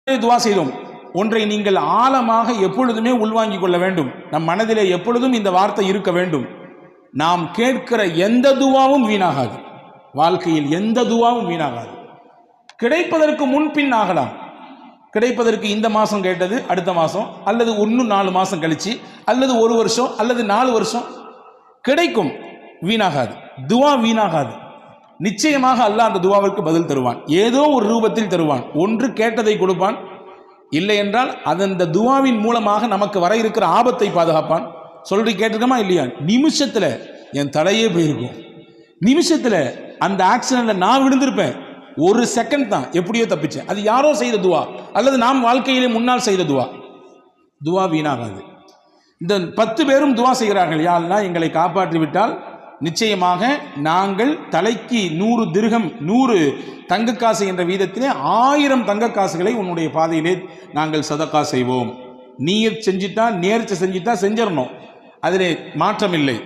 துவா செய்தோம். ஒன்றை நீங்கள் ஆழமாக எப்பொழுதுமே உள்வாங்கிக் கொள்ள வேண்டும். நம் மனதிலே எப்பொழுதும் இந்த வார்த்தை இருக்க வேண்டும். நாம் கேட்கிற எந்த துவாவும் வீணாகாது. வாழ்க்கையில் எந்த துவாவும் வீணாகாது. கிடைப்பதற்கு முன்பின் ஆகலாம். கிடைப்பதற்கு இந்த மாதம் கேட்டது அடுத்த மாதம், அல்லது இன்னும் 4 மாதம் கழிச்சு, அல்லது 1 வருஷம், அல்லது 4 வருஷம் கிடைக்கும். வீணாகாது. துவா வீணாகாது. நிச்சயமாக அல்லாஹ் அந்த துவாவிற்கு பதில் தருவான். ஏதோ ஒரு ரூபத்தில் தருவான். ஒன்று கேட்டதை கொடுப்பான், இல்லை என்றால் அந்த துவாவின் மூலமாக நமக்கு வர இருக்கிற ஆபத்தை பாதுகாப்பான். சொல்லி கேட்டிருக்கமா இல்லையா? நிமிஷத்தில் என் தலையே போயிருக்கும். நிமிஷத்தில் அந்த ஆக்சிடென்ட்ல நான் விழுந்திருப்பேன். 1 செகண்ட் தான், எப்படியோ தப்பிச்சேன். அது யாரோ செய்த துவா, அல்லது நாம் வாழ்க்கையிலே முன்னால் செய்த துவா. துவா வீணாகாது. இந்த 10 பேரும் துவா செய்கிறார்கள். யா அல்லாஹ் எங்களை காப்பாற்றி விட்டால் நிச்சயமாக நாங்கள் தலைக்கு 100 திர்ஹம் 100 தங்கக்காசு என்ற வீதத்திலே 1000 தங்கக்காசுகளை உன்னுடைய பாதையிலே நாங்கள் சதக்கா செய்வோம். நீயத் செஞ்சிட்டா, நேர்ச்சை செஞ்சிட்டா செஞ்சிடணும், அதிலே மாற்றம் இல்லை.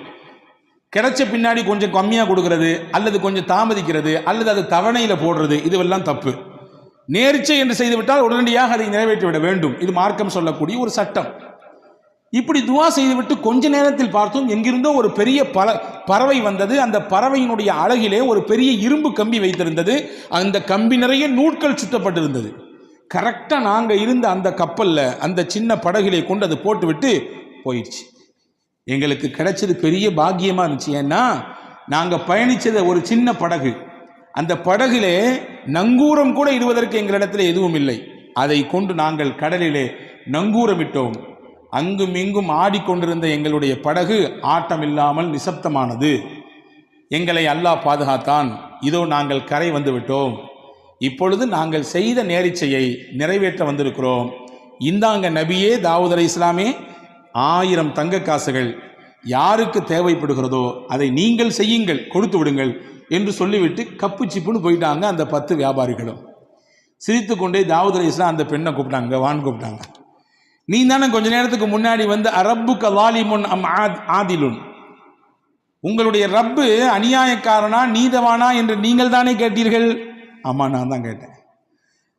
கிடைச்ச பின்னாடி கொஞ்சம் கம்மியாக கொடுக்கறது, அல்லது கொஞ்சம் தாமதிக்கிறது, அல்லது அது தவணையில் போடுறது, இதுவெல்லாம் தப்பு. நேர்ச்சை என்று செய்துவிட்டால் உடனடியாக அதை நிறைவேற்றிவிட வேண்டும். இது மார்க்கம் சொல்லக்கூடிய ஒரு சட்டம். இப்படி துவா செய்துவிட்டு கொஞ்ச நேரத்தில் பார்த்தோம், எங்கிருந்தோ ஒரு பெரிய பறவை வந்தது. அந்த பறவையினுடைய அழகிலே ஒரு பெரிய இரும்பு கம்பி வைத்திருந்தது. அந்த கம்பி நிறைய நூட்கள் சுற்றப்பட்டிருந்தது. கரெக்டாக நாங்கள் இருந்த அந்த கப்பலில், அந்த சின்ன படகிலே கொண்டு அது போட்டுவிட்டு போயிடுச்சு. எங்களுக்கு கிடைச்சது பெரிய பாக்கியமாக இருந்துச்சு. ஏன்னா நாங்கள் பயணித்தது ஒரு சின்ன படகு. அந்த படகிலே நங்கூரம் கூட இடுவதற்கு எங்களிடத்தில் எதுவும் இல்லை. அதை கொண்டு நாங்கள் கடலிலே நங்கூரமிட்டோம். அங்கும் இங்கும் ஆடிக்கொண்டிருந்த எங்களுடைய படகு ஆட்டமில்லாமல் நிசப்தமானது. எங்களை அல்லாஹ் பாதுகாத்தான். இதோ நாங்கள் கரை வந்து விட்டோம். இப்பொழுது நாங்கள் செய்த நேர்ச்சையை நிறைவேற்ற வந்திருக்கிறோம். இந்தாங்க நபியே தாவூத் அலைஹிஸ்ஸலாமே, 1000 தங்க காசுகள் யாருக்கு தேவைப்படுகிறதோ அதை நீங்கள் செய்யுங்கள், கொடுத்து விடுங்கள் என்று சொல்லிவிட்டு கப்பு சிப்புன்னு போயிட்டாங்க அந்த 10 வியாபாரிகளும். சிரித்து கொண்டே தாவூத் அலைஹிஸ்ஸலாம் அந்த பெண்ணை கூப்பிட்டாங்க, வான்னு கூப்பிட்டாங்க. நீ தானே கொஞ்ச நேரத்துக்கு முன்னாடி வந்து அரப்புக்க வாலிமுன் அம் ஆதிலுன், உங்களுடைய ரப்பு அநியாயக்காரனா நீதவானா என்று நீங்கள் தானே கேட்டீர்கள்? ஆமா, நான் தான் கேட்டேன்.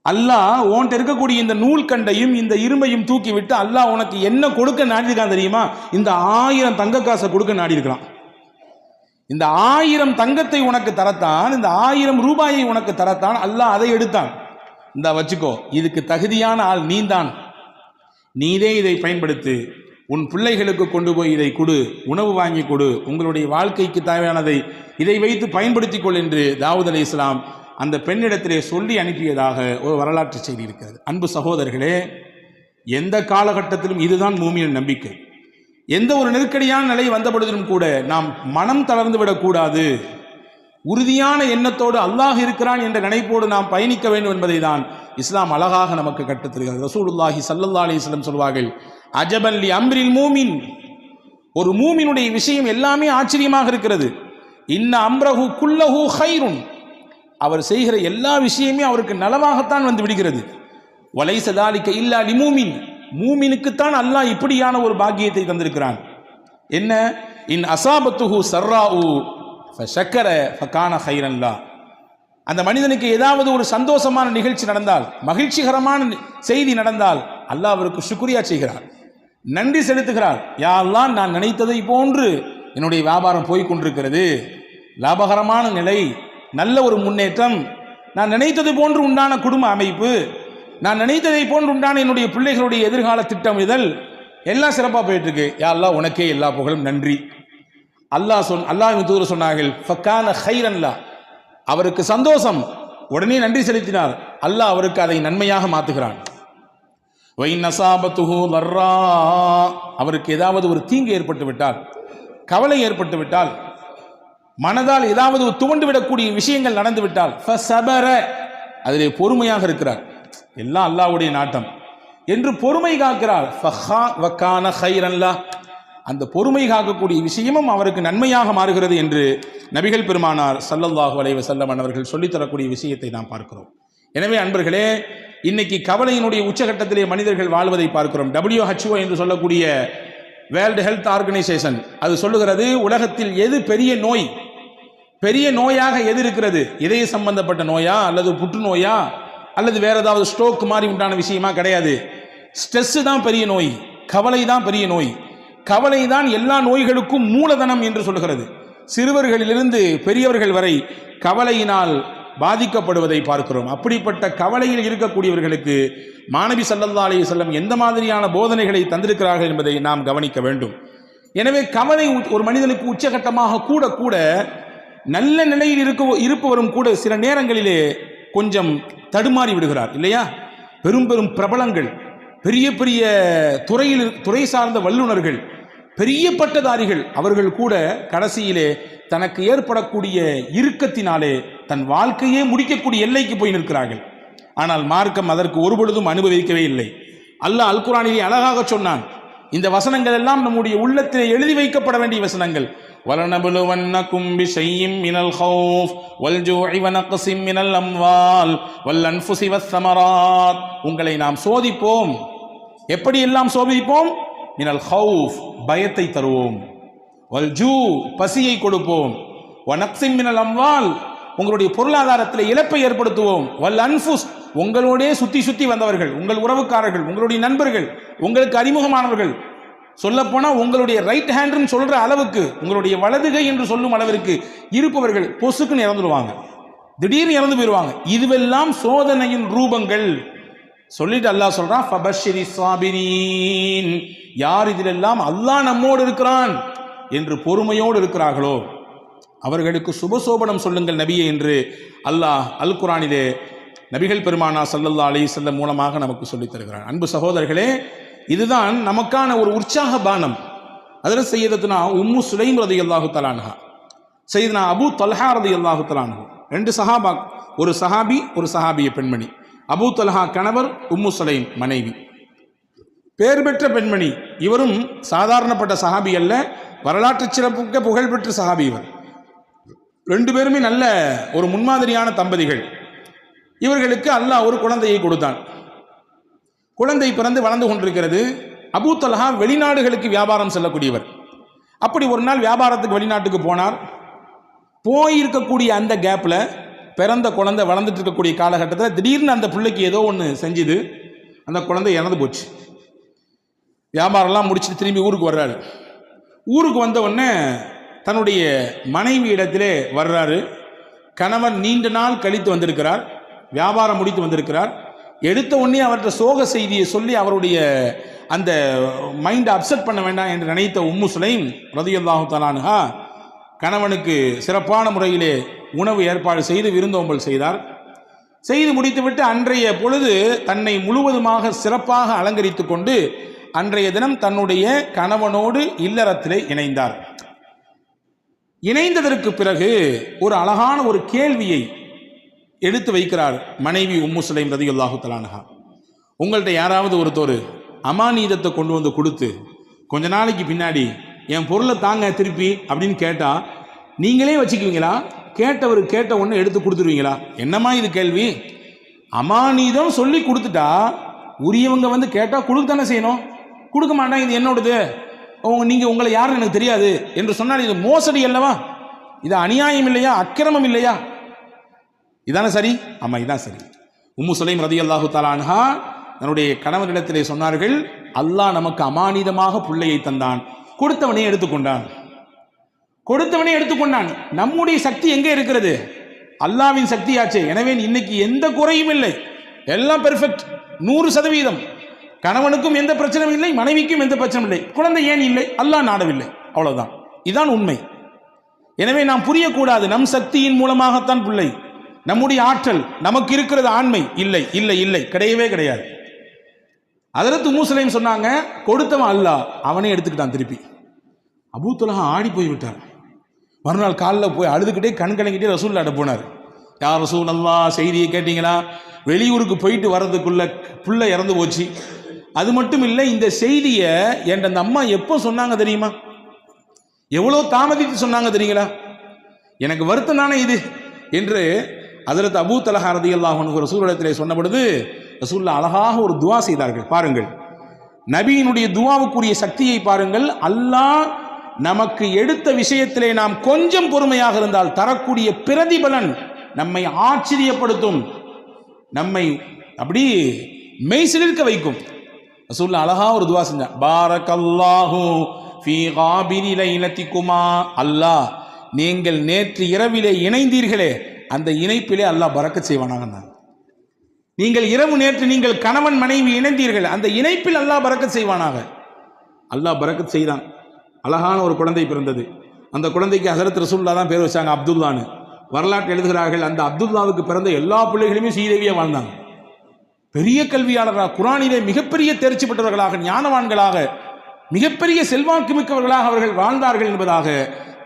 அல்லாஹ் உன்கிட்ட இருக்கக்கூடிய இந்த நூல் கண்டையும் இந்த இரும்பையும் தூக்கி விட்டு அல்லாஹ் உனக்கு என்ன கொடுக்க நாடிருக்கான் தெரியுமா? இந்த 1000 தங்க காசை கொடுக்க நாடி இருக்கிறான். இந்த 1000 தங்கத்தை உனக்கு தரத்தான், இந்த 1000 ரூபாயை உனக்கு தரத்தான் அல்லாஹ் அதை எடுத்தான். இந்த வச்சுக்கோ, இதுக்கு தகுதியான ஆள் நீதான். நீதே இதை பயன்படுத்து, உன் பிள்ளைகளுக்கு கொண்டு போய் இதை கொடு, உணவு வாங்கி கொடு, உங்களுடைய வாழ்க்கைக்கு தேவையானதை இதை வைத்து பயன்படுத்திக் கொள் என்று தாவூத் அலைஹிஸ்ஸலாம் அந்த பெண்ணிடத்திலே சொல்லி அனுப்பியதாக ஒரு வரலாற்று செய்தி இருக்கிறது. அன்பு சகோதரர்களே, எந்த காலகட்டத்திலும் இதுதான் மூமியின் நம்பிக்கை. எந்த ஒரு நெருக்கடியான நிலை வந்த பொழுதிலும் கூட நாம் மனம் தளர்ந்து விடக்கூடாது. உறுதியான எண்ணத்தோடு அல்லாஹ் இருக்கிறான் என்ற நினைப்போடு நாம் பயணிக்க வேண்டும் என்பதை தான் இஸ்லாம் அழகாக நமக்கு கற்றுத்தருகிறது. ரசூலுல்லாஹி ஸல்லல்லாஹு அலைஹி வஸல்லம் சொல்வார்கள், அஜபன் லி அம்ரில் மூமின், ஒரு மூமினுடைய விஷயம் எல்லாமே ஆச்சரியமாக இருக்கிறது. இன்ன அம்ரஹு குல்லஹு கைருன், அவர் செய்கிற எல்லா விஷயமே அவருக்கு நலவாகத்தான் வந்து விடுகிறது. வலைஸ தாலிக இல்லா லிமூமின், மூமினுக்குத்தான் அல்லாஹ் இப்படியான ஒரு பாக்கியத்தை தந்திருக்கிறான். என்ன? இன் அசாபத்துஹு சர்ராஉ ஃபஷக்கர ஃபகான கைரன் லா, அந்த மனிதனுக்கு ஏதாவது ஒரு சந்தோஷமான நிகழ்ச்சி நடந்தால், மகிழ்ச்சிகரமான செய்தி நடந்தால் அல்லாஹ் அவருக்கு சுக்ரியா செய்கிறார், நன்றி செலுத்துகிறார். யா அல்லாஹ், நான் நினைத்ததை போன்று என்னுடைய வியாபாரம் போய் கொண்டிருக்கிறது, லாபகரமான நிலை, நல்ல ஒரு முன்னேற்றம், நான் நினைத்தது போன்று உண்டான குடும்ப அமைப்பு, நான் நினைத்ததை போன்று உண்டான என்னுடைய பிள்ளைகளுடைய எதிர்கால திட்டமிடல் எல்லாம் சிறப்பாக போயிட்டு இருக்கு. யா அல்லாஹ், உனக்கே எல்லா புகழும், நன்றி. அல்லாஹ்வின் தூதர் சொன்னார்கள், ஃபகான கைரன் லா, அவருக்கு சந்தோஷம், உடனே நன்றி செலுத்தினார். அல்லாஹ் அவருக்கு அதை நன்மையாக மாற்றுகிறான். வைன் அஸாபத்துஹு லர்ரா, அவருக்கு ஏதாவது ஒரு தீங்கு ஏற்பட்டு விட்டால், கவலை ஏற்பட்டு விட்டால், மனதால் ஏதாவது துவண்டு விடக்கூடிய விஷயங்கள் நடந்து விட்டால், ஃபஸபர, அதிலே பொறுமையாக இருக்கிறார். எல்லாம் அல்லாஹ்வுடைய நாட்டம் என்று பொறுமை காக்கிறார். ஃபகான கைரன் லா, அந்த பொறுமை காக்கக்கூடிய விஷயமும் அவருக்கு நன்மையாக மாறுகிறது என்று நபிகள் பெருமானார் ஸல்லல்லாஹு அலைஹி வஸல்லம் அவர்கள் சொல்லித்தரக்கூடிய விஷயத்தை நாம் பார்க்கிறோம். எனவே அன்பர்களே, இன்னைக்கு கவலையினுடைய உச்சகட்டத்திலே மனிதர்கள் வாழ்வதை பார்க்கிறோம். WHO என்று சொல்லக்கூடிய வேர்ல்டு ஹெல்த் ஆர்கனைசேஷன் அது சொல்லுகிறது, உலகத்தில் எது பெரிய நோயாக எது இருக்கிறது? இதய சம்பந்தப்பட்ட நோயா, அல்லது புற்றுநோயா, அல்லது வேற ஏதாவது ஸ்ட்ரோக் மாதிரி உண்டான விஷயமா கிடையாது. ஸ்ட்ரெஸ் தான் பெரிய நோய், கவலை தான் பெரிய நோய். கவலை தான் எல்லா நோய்களுக்கும் மூலதனம் என்று சொல்கிறது. சிறுவர்களிலிருந்து பெரியவர்கள் வரை கவலையினால் பாதிக்கப்படுவதை பார்க்கிறோம். அப்படிப்பட்ட கவலையில் இருக்கக்கூடியவர்களுக்கு மாணவி ஸல்லல்லாஹு அலைஹி வஸல்லம் எந்த மாதிரியான போதனைகளை தந்திருக்கிறார்கள் என்பதை நாம் கவனிக்க வேண்டும். எனவே கவலை ஒரு மனிதனுக்கு உச்சகட்டமாக கூட கூட நல்ல நிலையில் இருப்பவரும் கூட சில நேரங்களிலே கொஞ்சம் தடுமாறி விடுகிறார் இல்லையா? பெரும் பெரும் பிரபலங்கள், பெரிய பெரிய துறை சார்ந்த வல்லுநர்கள், பெரிய பட்டதாரிகள், அவர்கள் கூட கடைசியிலே தனக்கு ஏற்படக்கூடிய இறுக்கத்தினாலே தன் வாழ்க்கையே முடிக்கக்கூடிய எல்லைக்கு போய் நிற்கிறார்கள். ஆனால் மார்க்கம் அதற்கு ஒருபொழுதும் அனுபவிக்கவே இல்லை. அல்லாஹ் அல் குர்ஆனிலே அழகாக சொன்னான். இந்த வசனங்கள் எல்லாம் நம்முடைய உள்ளத்திலே எழுதி வைக்கப்பட வேண்டிய வசனங்கள். وَلَنَبْلُوَنَّكُمْ بِشَيْءٍ مِّنَ الْخَوْفِ وَالْجُوعِ وَنَقْصٍ مِّنَ الْأَمْوَالِ وَالْأَنفُسِ وَالثَّمَرَاتِ உங்களை நாம் சோதிப்போம். எப்படி எல்லாம் சோதிப்போம்? மினல் ஹவுஃப், பயத்தை தருவோம். வல்ஜூ, பசியை கொடுப்போம். வனக்ஸின் மினல் அம்வால், உங்களுடைய பொருளாதாரத்தில் இழப்பை ஏற்படுத்துவோம். வல் அன்ஃபுஸ், உங்களோடே சுத்தி வந்தவர்கள், உங்கள் உறவுக்காரர்கள், உங்களுடைய நண்பர்கள், உங்களுக்கு அறிமுகமானவர்கள், சொல்லப்போனால் உங்களுடைய ரைட் ஹேண்ட்னு சொல்ற அளவுக்கு, உங்களுடைய வலதுகை என்று சொல்லும் அளவிற்கு இருப்பவர்கள் பொசுக்குன்னு இறந்துடுவாங்க, திடீர்னு இறந்து போயிடுவாங்க. இதுவெல்லாம் சோதனையின் ரூபங்கள். சொல்லிட்டு அல்லாஹ் சொல்றான், ஃபபஷ்ஷிரி ஸாபிரீன், யார் இதிலெல்லாம் அல்லாஹ் நம்மோடு இருக்கிறான் என்று பொறுமையோடு இருக்கிறார்களோ அவர்களுக்கு சுபசோபனம் சொல்லுங்கள் நபியே என்று அல்லாஹ் அல் குர்ஆனிலே நபிகள் பெருமானா ஸல்லல்லாஹு அலைஹி வஸல்லம் மூலமாக நமக்கு சொல்லித் தருகிறான். அன்பு சகோதரர்களே, இதுதான் நமக்கான ஒரு உற்சாக பானம். அதில் சையதத்துனா உம்மு சுலைம் ரலியல்லாஹு தஆலா அன்ஹா, சையதுனா அபூ தல்ஹா ரலியல்லாஹு தஆலா அன்ஹு, ரெண்டு சஹாபா, ஒரு சஹாபி ஒரு சஹாபிய பெண்மணி. அபூ தல்ஹா கணவர், உம்மு சுலைம் மனைவி, பேர் பெற்ற பெண்மணி. இவரும் சாதாரணப்பட்ட சஹாபி அல்ல, வரலாற்று சிறப்புக்க புகழ்பெற்ற சஹாபி இவர். ரெண்டு பேருமே நல்ல ஒரு முன்மாதிரியான தம்பதிகள். இவர்களுக்கு அல்லாஹ் ஒரு குழந்தையை கொடுத்தான். குழந்தை பிறந்து வளர்ந்து கொண்டிருக்கிறது. அபூ தல்ஹா வெளிநாடுகளுக்கு வியாபாரம் செல்லக்கூடியவர். அப்படி ஒரு நாள் வியாபாரத்துக்கு வெளிநாட்டுக்கு போனார். போயிருக்கக்கூடிய அந்த கேப்பில் பிறந்த குழந்தை வளர்ந்துட்டு இருக்கக்கூடிய காலகட்டத்தில் திடீர்னு அந்த பிள்ளைக்கு ஏதோ ஒன்று செஞ்சுது. அந்த குழந்தை இறந்து போச்சு. வியாபாரம்லாம் முடிச்சுட்டு திரும்பி ஊருக்கு வர்றாரு. ஊருக்கு வந்த உடனே தன்னுடைய மனைவி இடத்திலே வர்றாரு. கணவன் நீண்ட நாள் கழித்து வந்திருக்கிறார், வியாபாரம் முடித்து வந்திருக்கிறார். எடுத்த உடனே அவர்கிட்ட சோக செய்தியை சொல்லி அவருடைய அந்த மைண்டை அப்செட் பண்ண வேண்டாம் என்று நினைத்த உம்மு சுலைம் ரலியல்லாஹு தஆலா அன்ஹா கணவனுக்கு சிறப்பான முறையிலே உணவு ஏற்பாடு செய்து விருந்தோம்பல் செய்தார். செய்து முடித்துவிட்டு அன்றைய பொழுது தன்னை முழுவதுமாக சிறப்பாக அலங்கரித்து கொண்டு அன்றைய தினம் தன்னுடைய கணவனோடு இல்லறத்திலே இணைந்தார். இணைந்ததற்கு பிறகு ஒரு அழகான ஒரு கேள்வியை எடுத்து வைக்கிறார் மனைவி உம்மு சுலைம் ரலியல்லாஹு தஆலா அன்ஹா. உங்கள்கிட்ட யாராவது ஒருத்தர் அமானீதத்தை கொண்டு வந்து கொடுத்து கொஞ்ச நாளைக்கு பின்னாடி என் பொருளை தாங்க திருப்பி அப்படின்னு கேட்டால் நீங்களே வச்சுக்குவீங்களா? கேட்டவர் கேட்ட ஒன்று எடுத்து கொடுத்துருவீங்களா? என்னம்மா இது கேள்வி? அமானீதம் சொல்லி கொடுத்துட்டா உரியவங்க வந்து கேட்டால் கொடுக்கத்தானே செய்யணும். கொடுக்க மாட்டான், இது என்னோடது, நீங்கள் உங்களை யாருன்னு எனக்கு தெரியாது என்று சொன்னால் இது மோசடி அல்லவா? இது அநியாயம் இல்லையா? அக்கிரமம் இல்லையா? இதானே சரி? ஆமாம், இதான் சரி. உம்மு சுலைம் ரலியல்லாஹு தஆலா அன்ஹா தன்னுடைய கணவனிடத்திலே சொன்னார்கள், அல்லாஹ் நமக்கு அமானிதமாக பிள்ளையை தந்தான், கொடுத்தவனே எடுத்துக்கொண்டான். நம்முடைய சக்தி எங்கே இருக்கிறது? அல்லாஹ்வின் சக்தியாச்சே. எனவே இன்னைக்கு எந்த குறையும் இல்லை, எல்லாம் பெர்ஃபெக்ட், 100%. கணவனுக்கும் எந்த பிரச்சனையும் இல்லை, மனைவிக்கும் எந்த பிரச்சனையும் இல்லை. குழந்தை ஏன் இல்லை? அல்லாஹ் நாடவில்லை, அவ்வளவுதான். இதுதான் உண்மை. எனவே நாம் புரியக்கூடாது நம் சக்தியின் மூலமாகத்தான் பிள்ளை, நம்முடைய ஆற்றல், நமக்கு இருக்கிறது ஆண்மை. இல்லை இல்லை இல்லை, கிடையவே கிடையாது. ஹஜ்ரத் உம்மு சுலைம் சொன்னாங்க, கொடுத்தவன் அல்லாஹ், அவனே எடுத்துக்கிட்டான் திருப்பி. அபூ தல்ஹா ஆடி போய் விட்டார். மறுநாள் காலில் போய் அழுதுகிட்டே கண் கலங்கிட்டே ரசூலுல்லாஹ்ட்ட போனார். யா ரசூலல்லாஹ், செய்தியை கேட்டீங்களா? வெளியூருக்கு போயிட்டு வர்றதுக்குள்ள புள்ள இறந்து போச்சு. அது மட்டும் இல்லை, இந்த செய்தியை என் அந்த அம்மா எப்போ சொன்னாங்க தெரியுமா? எவ்வளோ தாமதித்து சொன்னாங்க தெரியுங்களா? எனக்கு வருத்தம் தானே இது என்று ஹஜ்ரத் அபூ தல்ஹா ரலியல்லாஹு அன்ஹு ரசூலுல்லாஹ்விடத்திலே சொன்ன பொழுது ரசூலுல்லாஹ் அழகாக ஒரு துவா செய்தார்கள். பாருங்கள், நபியினுடைய துவாவுக்குரிய சக்தியை பாருங்கள். அல்லாஹ் நமக்கு எடுத்த விஷயத்திலே நாம் கொஞ்சம் பொறுமையாக இருந்தால் தரக்கூடிய பிரதிபலன் நம்மை ஆச்சரியப்படுத்தும். நம்மை அப்படி மெய்சிலிருக்க வைக்கும். ரசூலுல்லாஹ் அழகா ஒரு துவா செஞ்சான், பாரக்கல்லாஹு ஃபீ காபிரி லைலத்திக்குமா, அல்லாஹ் நீங்கள் நேற்று இரவிலே இணைந்தீர்களே அந்த இணைப்பிலே அல்லாஹ் பரக்கத் செய்வானாங்க. நீங்கள் இரவு நேற்று நீங்கள் கணவன் மனைவி இணைந்தீர்கள் அந்த இணைப்பில் அல்லாஹ் பரக்கத் செய்வானாக. அல்லாஹ் பரக்கத் செய்தான். அழகான ஒரு குழந்தை பிறந்தது. அந்த குழந்தைக்கு ஹஸரத் ரசூலுல்லாஹ் தான் பேர் வச்சாங்க, அப்துல்லான்னு. வரலாற்று எழுதுகிறார்கள், அந்த அப்துல்லாவுக்கு பிறந்த எல்லா பிள்ளைகளுமே சீதேவியாக வாழ்ந்தாங்க. பெரிய கல்வியாளர்களாக, குரானிலே மிகப்பெரிய தேர்ச்சி பெற்றவர்களாக, ஞானவான்களாக, மிகப்பெரிய செல்வாக்கு மிக்கவர்களாக அவர்கள் வாழ்ந்தார்கள் என்பதாக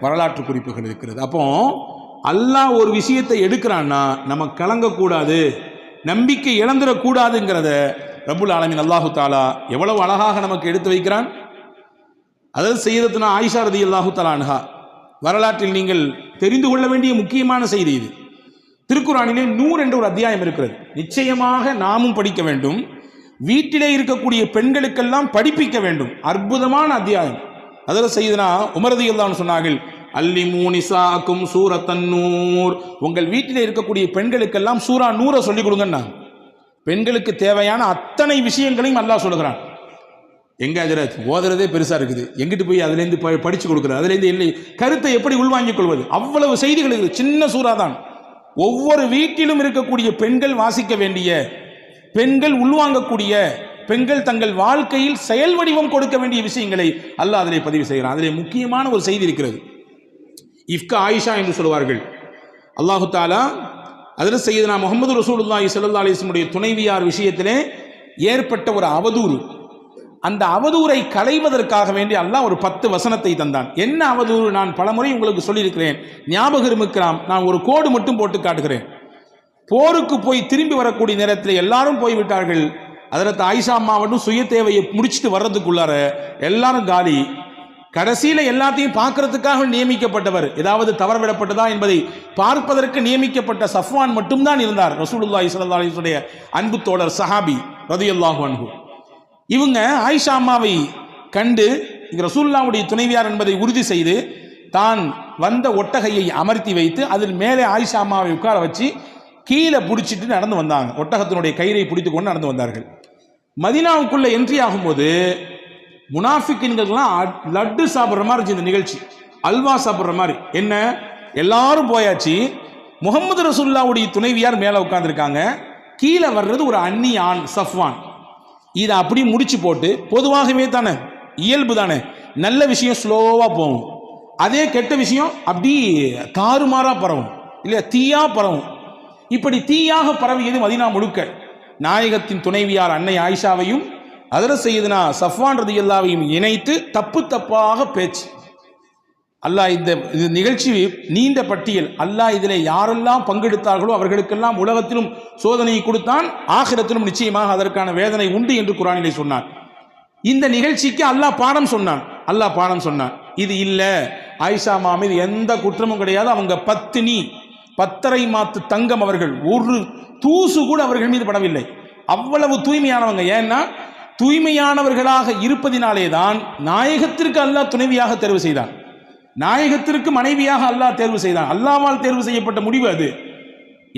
வரலாற்று குறிப்புகள் இருக்கிறது. அப்போ அல்லாஹ் ஒரு விஷயத்தை எடுக்கிறான்னா நம்ம கலங்கக்கூடாது, நம்பிக்கை இழந்துடக்கூடாதுங்கிறத ரப்புல் ஆலமீன் அல்லாஹு தாலா எவ்வளவு அழகாக நமக்கு எடுத்து வைக்கிறான். அதாவது சையதத்துனா ஆயிஷா ரலியல்லாஹு தஆலா அன்ஹா வரலாற்றில் நீங்கள் தெரிந்து கொள்ள வேண்டிய முக்கியமான செய்தி இது. திருக்குரானிலே நூர் என்ற ஒரு அத்தியாயம் இருக்கிறது. நிச்சயமாக நாமும் படிக்க வேண்டும், வீட்டிலே இருக்கக்கூடிய பெண்களுக்கெல்லாம் படிப்பிக்க வேண்டும். அற்புதமான அத்தியாயம். அதில் சையதுனா உமர் ரலியல்லாஹு அன்ஹு சொன்னார்கள், அல்லிமூ நிசாக்கும் சூரத்தன் நூர், உங்கள் வீட்டிலே இருக்கக்கூடிய பெண்களுக்கெல்லாம் சூரா நூரை சொல்லிக் கொடுங்கன்னா. பெண்களுக்கு தேவையான அத்தனை விஷயங்களையும் அல்லாஹ் சொல்லுகிறான். எங்க ஹஜரத் ஓதுறதே பெருசா இருக்குது, எங்கிட்டு போய் அதுலேருந்து படிச்சு கொடுக்குறது, அதுலேருந்து இல்லை கருத்தை எப்படி உள்வாங்கிக் கொள்வது, அவ்வளவு செய்திகள் இருக்குது. சின்ன சூறா தான். ஒவ்வொரு வீட்டிலும் இருக்கக்கூடிய பெண்கள் வாசிக்க வேண்டிய, பெண்கள் உள்வாங்கக்கூடிய, பெண்கள் தங்கள் வாழ்க்கையில் செயல் வடிவம் கொடுக்க வேண்டிய விஷயங்களை அல்லாஹ் அதிலே பதிவு செய்கிறான். அதிலே முக்கியமான ஒரு செய்தி இருக்கிறது. இஃப்கா ஆயிஷா என்று சொல்வார்கள். அல்லாஹு தாலா அதில் சையதுனா முஹம்மது ரசூலுல்லாஹி ஸல்லல்லாஹு அலைஹி வஸல்லம் துணைவியார் விஷயத்திலே ஏற்பட்ட ஒரு அவதூறு, அந்த அவதூறை களைவதற்காக வேண்டி அல்லாஹ் ஒரு 10 வசனத்தை தந்தான். என்ன அவதூறு நான் பலமுறை உங்களுக்கு சொல்லியிருக்கிறேன், ஞாபகம் இருக்கலாம். நான் ஒரு கோடு மட்டும் போட்டு காட்டுகிறேன். போருக்கு போய் திரும்பி வரக்கூடிய நேரத்தில் எல்லாரும் போய்விட்டார்கள். ஹஜ்ரத் ஆயிஷா அம்மாவட்டும் சுய தேவையை முடிச்சுட்டு வர்றதுக்குள்ளார எல்லாரும் காலி. கடைசியில் எல்லாத்தையும் பார்க்கறதுக்காக நியமிக்கப்பட்டவர், ஏதாவது தவறவிடப்பட்டதா என்பதை பார்ப்பதற்கு நியமிக்கப்பட்ட சஃப்வான் மட்டும்தான் இருந்தார். ரசூலுல்லாஹி ஸல்லல்லாஹு அலைஹி வஸல்லம் அன்பு தோழர் சஹாபி ரலியல்லாஹு அன்ஹு. இவங்க ஆயிஷா அம்மாவை கண்டு ரசூலுல்லாஹ்வுடைய துணைவியார் என்பதை உறுதி செய்து தான் வந்த ஒட்டகையை அமர்த்தி வைத்து அதில் மேலே ஆயிஷா அம்மாவை உட்கார வச்சு கீழே பிடிச்சிட்டு நடந்து வந்தாங்க. ஒட்டகத்தினுடைய கயிறை பிடித்து கொண்டு நடந்து வந்தார்கள். மதீனாவுக்குள்ள என்ட்ரி ஆகும்போது முனாஃபிக்கின்கள்லாம் லட்டு சாப்பிட்ற மாதிரி இருந்துச்சு இந்த நிகழ்ச்சி, அல்வா சாப்பிட்ற மாதிரி. என்ன, எல்லாரும் போயாச்சு, முகமது ரசூலுல்லாஹ்வுடைய துணைவியார் மேலே உட்கார்ந்துருக்காங்க, கீழே வர்றது ஒரு அன்னி ஆண் சஃப்வான். இதை அப்படி முடிச்சு போட்டு, பொதுவாகவே தானே இயல்பு தானே, நல்ல விஷயம் ஸ்லோவாக போகும், அதே கெட்ட விஷயம் அப்படி தாறுமாறாக பரவும் இல்லையா, தீயா பரவும். இப்படி தீயாக பரவியது மதீனா முழுக்க. நாயகத்தின் துணைவியார் அன்னை ஆயிஷாவையும் ஹஜ்ரத் சய்யிதுனா சஃப்வான் ரலியல்லாஹுவையும் இணைத்து தப்பு தப்பாக பேச்சு. அல்லாஹ் இந்த நிகழ்ச்சி நீண்ட பட்டியல். அல்லாஹ் இதில் யாரெல்லாம் பங்கெடுத்தார்களோ அவர்களுக்கெல்லாம் உலகத்திலும் சோதனையை கொடுத்தான், ஆகிரத்திலும் நிச்சயமாக அதற்கான வேதனை உண்டு என்று குர்ஆனிலே சொன்னான். இந்த நிகழ்ச்சிக்கு அல்லாஹ் பாடம் சொன்னான். அல்லாஹ் பாடம் சொன்னான், இது இல்லை, ஆயிஷா அம்மா மீது எந்த குற்றமும் கிடையாது, அவங்க பத்தினி, 10 மாத்து தங்கம், அவர்கள் ஒரு தூசு கூட அவர்கள் மீது படவில்லை, அவ்வளவு தூய்மையானவங்க. ஏன்னா தூய்மையானவர்களாக இருப்பதினாலே தான் நாயகத்திற்கு அல்லாஹ் துணைவியாக தேர்வு செய்தான், நாயகத்திற்கு மனைவியாக அல்லாஹ் தேர்வு செய்தான். அல்லாஹ்வால் தேர்வு செய்யப்பட்ட முடிவு அது.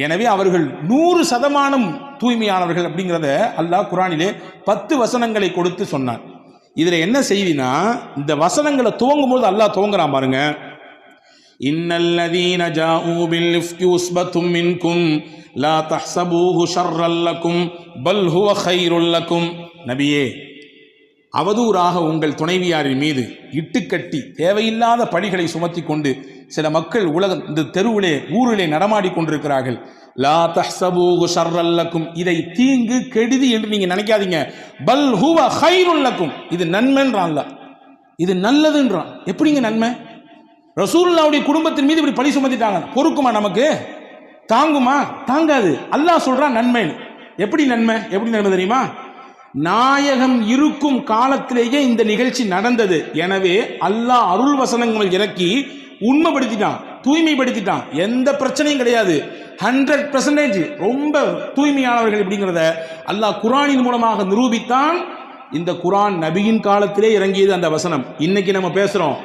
எனவே அவர்கள் 100% தூய்மையானவர்கள் அப்படிங்கிறத அல்லாஹ் குர்ஆனிலே 10 வசனங்களை கொடுத்து சொன்னான். இதில் என்ன செய்தினா, இந்த வசனங்களை துவங்கும் போது அல்லாஹ் துவங்குறான் பாருங்க. இன்னல்லதீன ஜாஊ பில் இஃப்கி உஸ்பத்தும் மின்கும் லா தஹ்ஸபூஹு ஷர்ரல் லக்கும் பல் ஹுவ கைருல் லக்கும். நபியே, அவதூறாக உங்கள் துணைவியாரின் மீது இட்டுக்கட்டி தேவையில்லாத பழிகளை சுமத்தி கொண்டு சில மக்கள் இந்த தெருவிலே ஊரிலே நடமாடி கொண்டிருக்கிறார்கள். லா தஹ்ஸபூஹு ஷர்ரல் லக்கும், இதை தீங்கு கெடுதி என்று நீங்க நினைக்காதீங்க. பல் ஹுவ கைருல் லக்கும், இது நன்மைன்றான் அல்லாஹ், இது நல்லதுன்றான். எப்படிங்க நன்மை? ரசூலுல்லாஹ்வுடைய குடும்பத்தின் மீது இப்படி பழி சுமத்திட்டாங்க, பொறுக்குமா? நமக்கு தாங்குமா? தாங்காது. அல்லாஹ் சொல்றான் நன்மை. எப்படி நன்மை? எப்படி நன்மை தெரியுமா? நாயகம் இருக்கும் காலத்திலேயே இந்த நிகழ்ச்சி நடந்தது. எனவே அல்லாஹ் அருள் வசனங்கள் இறக்கி உண்மைப்படுத்திட்டான், தூய்மைப்படுத்திட்டான். எந்த பிரச்சனையும் கிடையாது, 100% ரொம்ப தூய்மையானவர்கள் அப்படிங்கிறத அல்லாஹ் குர்ஆனின் மூலமாக நிரூபித்தான். இந்த குர்ஆன் நபியின் காலத்திலே இறங்கியது அந்த வசனம். இன்னைக்கு நம்ம பேசுறோம்,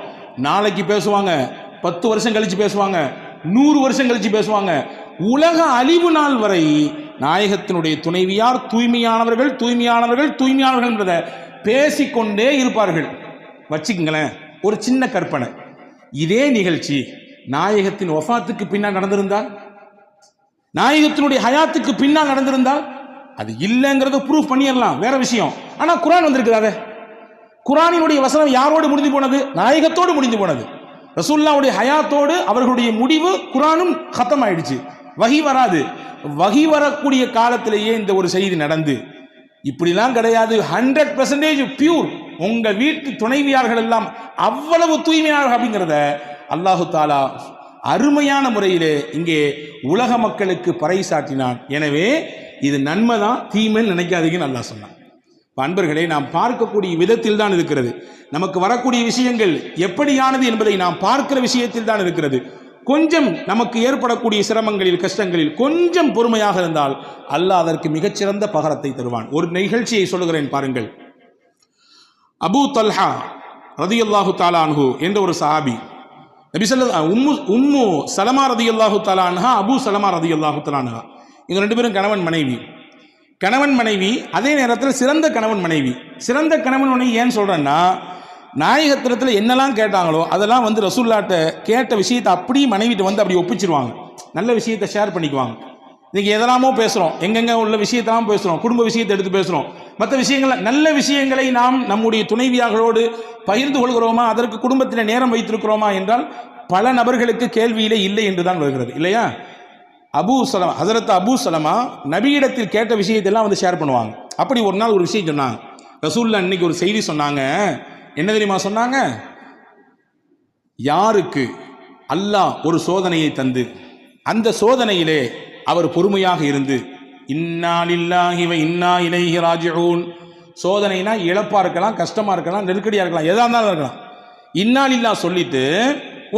நாளைக்கு பேசுவாங்க, 10 வருஷம் கழிச்சு பேசுவாங்க, 100 வருஷம் கழிச்சு பேசுவாங்க. உலக அழிவு நாள் வரை நாயகத்தினுடைய துணைவியார் தூய்மையானவர்கள் தூய்மையானவர்கள் தூய்மையானவர்கள் என்றதை பேசிக்கொண்டே இருப்பார்கள். வச்சுக்கங்களேன், ஒரு சின்ன கற்பனை, இதே நிகழ்ச்சி நாயகத்தின் வஃபாத்துக்கு பின்னால் நடந்திருந்தால், நாயகத்தினுடைய ஹயாத்துக்கு பின்னால் நடந்திருந்தால், அது இல்லைங்கிறத ப்ரூஃப் பண்ணிடலாம், வேற விஷயம். ஆனா குர்ஆன் வந்திருக்குது. குர்ஆனினுடைய வசனம் யாரோடு முடிந்து போனது? நாயகத்தோடு முடிந்து போனது. ரசூலுல்லாஹ்வுடைய ஹயாத்தோடு அவர்களுடைய முடிவு குர்ஆனும் கத்தம் ஆயிடுச்சு. வஹி வராது. வஹி வரக்கூடிய காலத்திலேயே இந்த ஒரு செய்தி நடந்து, இப்படிலாம் கிடையாது, 100% பியூர், உங்க வீட்டு துணைவியார்கள் எல்லாம் அவ்வளவு தூய்மையாளர்கள் அப்படிங்கிறத அல்லாஹு தாலா அருமையான முறையிலே இங்கே உலக மக்களுக்கு பறைசாட்டினான். எனவே இது நன்மைதான், தீமைன்னு நினைக்காதீங்கன்னு அல்லாஹ் சொன்னான். அன்பர்களே, நாம் பார்க்கக்கூடிய விதத்தில் தான் இருக்கிறது. நமக்கு வரக்கூடிய விஷயங்கள் எப்படியானது என்பதை நாம் பார்க்கிற விஷயத்தில் தான் இருக்கிறது. கொஞ்சம் நமக்கு ஏற்படக்கூடிய சிரமங்களில் கஷ்டங்களில் கொஞ்சம் பொறுமையாக இருந்தால் அல்லாஹ் அதற்கு மிகச்சிறந்த பகரத்தை தருவான். ஒரு நிகழ்ச்சியை சொல்லுகிறேன் பாருங்கள். அபூ தல்ஹா ரதியல்லாஹு தஆலா அன்ஹு என்ற ஒரு சஹாபி, நபி உம்மு சலமா ரதியல்லாஹு தஆலா அன்ஹா, அபூ சலமா ரதியல்லாஹு தஆலா அன்ஹா, இவங்க ரெண்டு பேரும் கணவன் மனைவி. அதே நேரத்தில் சிறந்த கணவன் மனைவி. சிறந்த கணவன் மனைவி ஏன்னு சொல்றேன்னா, நாயகத்திரத்தில் என்னெல்லாம் கேட்டாங்களோ அதெல்லாம் வந்து ரசூலுல்லாஹ்ட்ட கேட்ட விஷயத்தை அப்படியே மனைவிட்டு வந்து அப்படி ஒப்பிச்சிருவாங்க. நல்ல விஷயத்தை ஷேர் பண்ணிக்குவாங்க. இன்னைக்கு எதெல்லாமோ பேசுகிறோம், எங்கெங்க உள்ள விஷயத்தெல்லாம் பேசுகிறோம், குடும்ப விஷயத்தை எடுத்து பேசுகிறோம், மற்ற விஷயங்கள், நல்ல விஷயங்களை நாம் நம்முடைய துணைவியார்களோடு பகிர்ந்து கொள்கிறோமா, அதற்கு குடும்பத்தில் நேரம் வைத்திருக்கிறோமா என்றால் பல நபர்களுக்கு கேள்வியிலே இல்லை என்று தான் வருகிறது, இல்லையா? ஹஸரத் அபூ சலமா நபியிடத்தில் கேட்ட விஷயத்தெல்லாம் வந்து ஷேர் பண்ணுவாங்க. அப்படி ஒரு நாள் ஒரு விஷயம் சொன்னாங்க. ரசூலுல்லாஹ் இன்னைக்கு ஒரு செய்தி சொன்னாங்க. என்ன தெரியுமா சொன்னாங்க? யாருக்கு அல்லாஹ் ஒரு சோதனையை தந்து அந்த சோதனையிலே அவர் பொறுமையாக இருந்து, இன்னா லில்லாஹி வ இன்னா இலைஹி ராஜிஊன், சோதனைனா இழப்பா இருக்கலாம், கஷ்டமா இருக்கலாம், நெருக்கடியா இருக்கலாம், எதா இருந்தாலும் இருக்கலாம், இன்னா லில்லாஹ் சொல்லிட்டு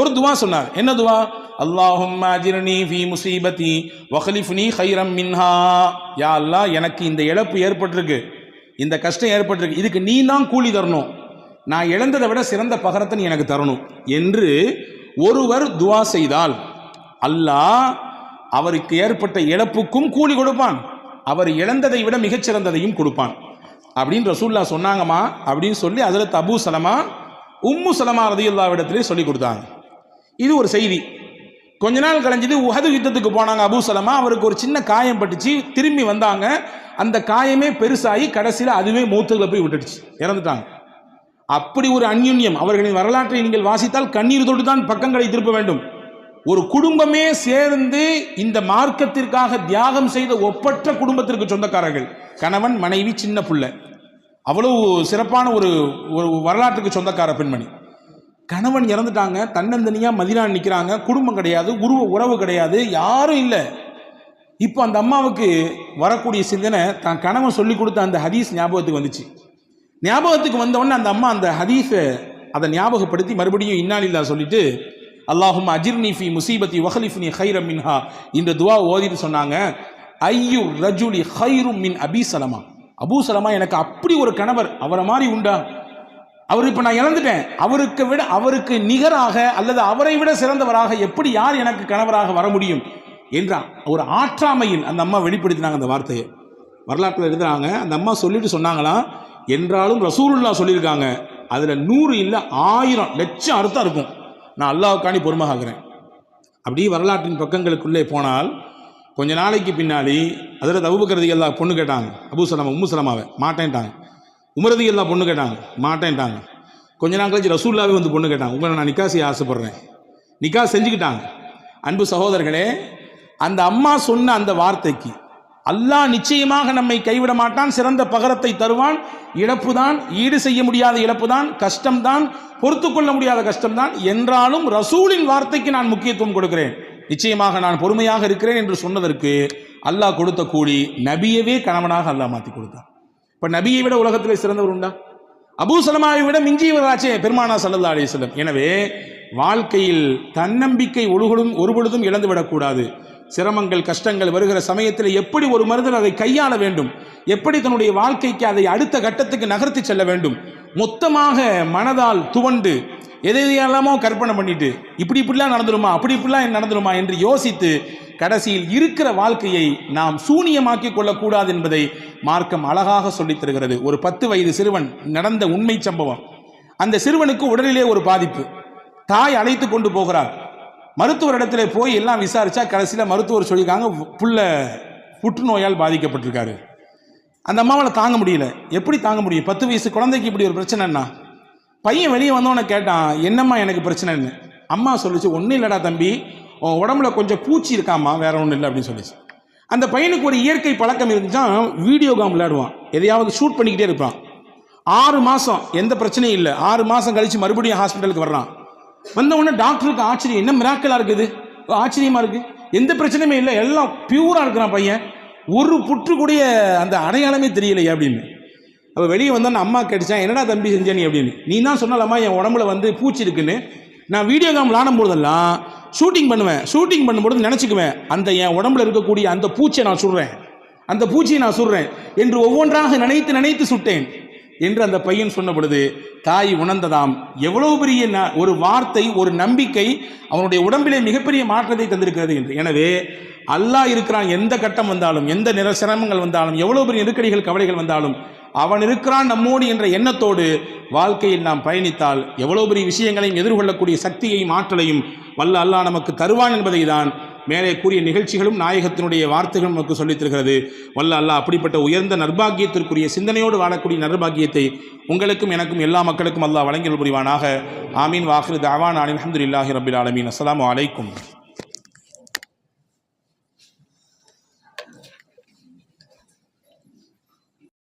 ஒரு துவா சொன்னார். என்ன துவா? அல்லாஹும்ம அஜிர்னி ஃபீ முஸீபதி வக்லிஃப்னி கைரம் மின்ஹா, யா அல்லாஹ், எனக்கு இந்த இழப்பு ஏற்பட்டிருக்கு, இந்த கஷ்டம் ஏற்பட்டிருக்கு, இதுக்கு நீ தான் கூலி தரணும், நான் இழந்ததை விட சிறந்த பகரத்தை நீ எனக்கு தரணும் என்று ஒருவர் துவா செய்தால் அல்லாஹ் அவருக்கு ஏற்பட்ட இழப்புக்கும் கூலி கொடுப்பான், அவர் இழந்ததை விட மிகச்சிறந்ததையும் கொடுப்பான் அப்படின்னு ரசூலுல்லாஹ் சொன்னாங்கம்மா. அப்படின்னு சொல்லி ஹஸரத் அபூ சலமா உம்மு சலமா ரலியல்லாஹு இடத்திலே சொல்லி கொடுத்தாங்க. இது ஒரு செய்தி. கொஞ்ச நாள் கழிஞ்சது, உஹது யுத்தத்துக்கு போனாங்க அபூ சலமா. அவருக்கு ஒரு சின்ன காயம் பட்டுச்சு, திரும்பி வந்தாங்க, அந்த காயமே பெருசாகி கடைசியில் அதுவே மௌத்துல போய் விட்டுடுச்சு, இறந்துட்டாங்க. அப்படி ஒரு அந்யுன்யம். அவர்களின் வரலாற்றை நீங்கள் வாசித்தால் கண்ணீர் தொட்டு தான் பக்கங்களை திருப்ப வேண்டும். ஒரு குடும்பமே சேர்ந்து இந்த மார்க்கத்திற்காக தியாகம் செய்த ஒப்பற்ற குடும்பத்திற்கு சொந்தக்காரர்கள், கணவன் மனைவி சின்ன புள்ள, அவ்வளவு சிறப்பான ஒரு வரலாற்றுக்கு சொந்தக்கார பெண்மணி. கணவன் இறந்துட்டாங்க, தன்னந்தனியா மதீனா நிற்கிறாங்க, குடும்பம் கிடையாது, உறவு கிடையாது, யாரும் இல்லை. இப்போ அந்த அம்மாவுக்கு வரக்கூடிய சிந்தனை, தான் கணவன் சொல்லி கொடுத்த அந்த ஹதீஸ் ஞாபகத்துக்கு வந்துச்சு. ஞாபகத்துக்கு வந்தவுடனே அந்த அம்மா அந்த ஹதீஸை அதை ஞாபகப்படுத்தி மறுபடியும் இன்னா லில்லாஹ் சொல்லிட்டு, அல்லாஹும்ம அஜிர்னி ஃபீ முஸீபதி வக்லிஃப்னி கைரம் மின்ஹா இந்த துவா ஓதிட்டு சொன்னாங்க, ஐயு ரஜுலி கைரும் மின் அபீ சலமா, அபூ சலமா எனக்கு அப்படி ஒரு கணவர், அவரை மாதிரி உண்டா? அவர் இப்போ நான் இழந்துட்டேன், அவருக்கு நிகராக அல்லது அவரை விட சிறந்தவராக எப்படி யார் எனக்கு கணவராக வர முடியும் என்ற ஒரு ஆற்றாமையில் அந்த அம்மா வெளிப்படுத்தினாங்க. அந்த வார்த்தையை வரலாற்றில் எழுதுறாங்க. அந்த அம்மா சொல்லிட்டு சொன்னாங்களாம், என்றாலும் ரசூலுல்லாஹ் சொல்லியிருக்காங்க, அதில் 100 இல்லை 1000 லட்சம் அர்த்தம் இருக்கும், நான் அல்லாஹ்வுக்காண்டி பொறுமையாகிறேன். அப்படியே வரலாற்றின் பக்கங்களுக்குள்ளே போனால் கொஞ்ச நாளைக்கு பின்னாடி ஹஸரத் அபூபக்கர் ரலியல்லாஹு பொண்ணு கேட்டாங்க. அபூ சலமா உம்மு சலமாவை மாட்டேன்ட்டாங்க. உமர் ரலியல்லாஹு பொண்ணு கேட்டாங்க, மாட்டேன்ட்டாங்க. கொஞ்ச நாள் கழிச்சு ரசூலுல்லாஹ்வே வந்து பொண்ணு கேட்டாங்க, உங்களை நான் நிக்கா செய்ய ஆசைப்படுறேன், நிக்கா செஞ்சுக்கிட்டாங்க. அன்பு சகோதரர்களே, அந்த அம்மா சொன்ன அந்த வார்த்தைக்கு அல்லாஹ் நிச்சயமாக நம்மை கைவிட மாட்டான், சிறந்த பகரத்தை தருவான். இழப்பு தான், ஈடு செய்ய முடியாத இழப்பு தான், கஷ்டம்தான், பொறுத்து கொள்ள முடியாத கஷ்டம்தான், என்றாலும் ரசூலின் வார்த்தைக்கு நான் முக்கியத்துவம் கொடுக்கிறேன், நிச்சயமாக நான் பொறுமையாக இருக்கிறேன் என்று சொன்னதற்கு அல்லாஹ் கொடுத்த கூலி நபியவே கணவனாக அல்லாஹ் மாற்றி கொடுத்தான். இப்போ நபியை விட உலகத்திலே சிறந்தவர் உண்டா? அபூ சலமாவை விட மிஞ்சியவராச்சே பெருமானா ஸல்லல்லாஹு அலைஹி வஸல்லம். எனவே வாழ்க்கையில் தன்னம்பிக்கை ஒருபொழுதும் இழந்துவிடக்கூடாது. சிரமங்கள் கஷ்டங்கள் வருகிற சமயத்தில் எப்படி ஒரு மனிதன் அதை கையாள வேண்டும், எப்படி தன்னுடைய வாழ்க்கைக்கு அதை அடுத்த கட்டத்துக்கு நகர்த்தி செல்ல வேண்டும், மொத்தமாக மனதால் துவண்டு எதையெல்லாமோ கற்பனை பண்ணிட்டு இப்படிலாம் நடந்துருமா அப்படி இப்படிலாம் நடந்துருமா என்று யோசித்து கடைசியில் இருக்கிற வாழ்க்கையை நாம் சூனியமாக்கி கொள்ளக்கூடாது என்பதை மார்க்கம் அழகாக சொல்லித் தருகிறது. ஒரு 10 வயது சிறுவன் நடந்த உண்மை சம்பவம். அந்த சிறுவனுக்கு உடலிலே ஒரு பாதிப்பு. தாய் அழைத்து கொண்டு போகிறார். மருத்துவரிடத்தில் போய் எல்லாம் விசாரிச்சா கடைசியில் மருத்துவர் சொல்லியிருக்காங்க, புள்ள புற்றுநோயால் பாதிக்கப்பட்டிருக்காரு. அந்த அம்மாவால் தாங்க முடியல. எப்படி தாங்க முடியும்? 10 வயசு குழந்தைக்கு இப்படி ஒரு பிரச்சனைன்னா. பையன் வெளியே வந்தவனை கேட்டான், என்னம்மா எனக்கு பிரச்சனைன்னு. அம்மா சொல்லிச்சு, ஒன்றும் இல்லைடா தம்பி, உன் உடம்புல கொஞ்சம் பூச்சி இருக்காம்மா, வேற ஒன்றும் இல்லை அப்படின்னு சொல்லிச்சு. அந்த பையனுக்கு ஒரு இயற்கை பழக்கம் இருந்துச்சான், வீடியோ கேம் விளையாடுவான், எதையாவது ஷூட் பண்ணிக்கிட்டே இருப்பான். 6 மாதம் எந்த பிரச்சனையும் இல்லை. 6 மாதம் கழிச்சு மறுபடியும் ஹாஸ்பிட்டலுக்கு வர்றான். வந்த உடனே டாக்டருக்கு ஆச்சரியம், என்ன மிராக்கலா இருக்குது, ஆச்சரியமா இருக்கு, எந்த பிரச்சனையுமே இல்லை, எல்லாம் பியூரா இருக்கிறான் பையன், ஒரு புற்று கூடிய அந்த அடையாளமே தெரியலையே அப்படின்னு. அவள் வெளியே வந்தோன்னு அம்மா கேட்டுச்சான், என்னடா தம்பி செஞ்ச நீ அப்படின்னு. நீ தான் சொன்னாலம்மா என் உடம்புல வந்து பூச்சி இருக்குன்னு. நான் வீடியோ கேம் விளாடும் போதெல்லாம் ஷூட்டிங் பண்ணுவேன், ஷூட்டிங் பண்ணும்போது நினச்சிக்குவேன், அந்த என் உடம்புல இருக்கக்கூடிய அந்த பூச்சியை நான் சுடுறேன், அந்த பூச்சியை நான் சுடுறேன் என்று ஒவ்வொன்றாக நினைத்து நினைத்து சுட்டேன் என்று அந்த பையன் சொன்ன பொழுது தாய் உணர்ந்ததாம், எவ்வளவு பெரிய ஒரு வார்த்தை, ஒரு நம்பிக்கை அவனுடைய உடம்பிலே மிகப்பெரிய மாற்றத்தை தந்திருக்கிறது என்று. எனவே அல்லாஹ் இருக்கிறான், எந்த கட்டம் வந்தாலும், எந்த சிரமங்கள் வந்தாலும், எவ்வளவு பெரிய நெருக்கடிகள் கவலைகள் வந்தாலும் அவன் இருக்கிறான் நம்மோடு என்ற எண்ணத்தோடு வாழ்க்கையில் நாம் பயணித்தால் எவ்வளவு பெரிய விஷயங்களையும் எதிர்கொள்ளக்கூடிய சக்தியையும் ஆற்றலையும் வல்ல அல்லாஹ் நமக்கு தருவான் என்பதை தான் மேலே கூறிய நிகழ்ச்சிகளும் நாயகத்தினுடைய வார்த்தைகளும் நமக்கு சொல்லித் தருகிறது. வல்ல அல்லாஹ் அப்படிப்பட்ட உயர்ந்த நற்பாக்கியத்திற்குரிய சிந்தனையோடு வாழக்கூடிய நற்பாக்கியத்தை உங்களுக்கும் எனக்கும் எல்லா மக்களுக்கும் அல்லாஹ் வழங்கல் புரிவானாக. ஆமீன். வாஹிரு தஅவானா அல்ஹம்துலில்லாஹி ரப்பில் ஆலமீன். அஸ்ஸலாமு அலைக்கும்.